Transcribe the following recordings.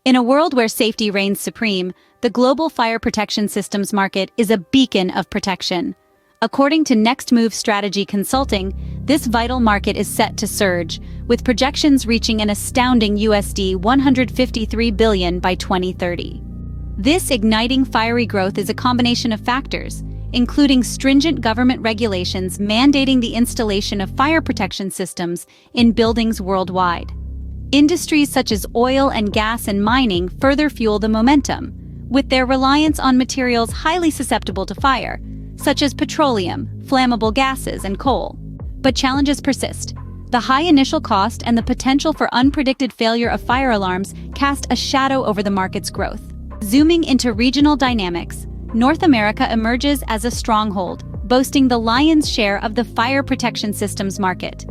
In a world where safety reigns supreme, the global fire protection systems market is a beacon of protection. According to Next Move Strategy Consulting, this vital market is set to surge, with projections reaching an astounding USD 153 billion by 2030. This igniting fiery growth is a combination of factors, including stringent government regulations mandating the installation of fire protection systems in buildings worldwide. Industries such as oil and gas and mining further fuel the momentum, with their reliance on materials highly susceptible to fire, such as petroleum, flammable gases, and coal. But challenges persist. The high initial cost and the potential for unpredicted failure of fire alarms cast a shadow over the market's growth. Zooming into regional dynamics, North America emerges as a stronghold, boasting the lion's share of the fire protection systems market.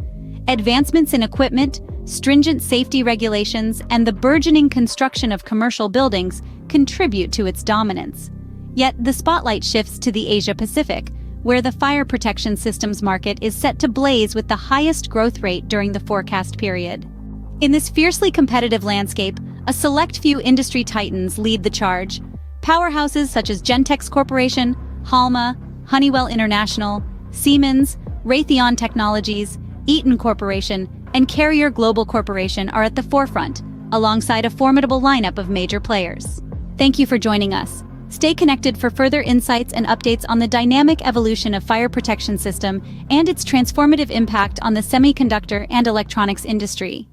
Advancements in equipment, stringent safety regulations, and the burgeoning construction of commercial buildings contribute to its dominance. Yet the spotlight shifts to the Asia-Pacific, where the fire protection systems market is set to blaze with the highest growth rate during the forecast period. In this fiercely competitive landscape, a select few industry titans lead the charge. Powerhouses such as Gentex Corporation, Halma, Honeywell International, Siemens, Raytheon Technologies, Eaton Corporation, and Carrier Global Corporation are at the forefront, alongside a formidable lineup of major players. Thank you for joining us. Stay connected for further insights and updates on the dynamic evolution of fire protection system and its transformative impact on the semiconductor and electronics industry.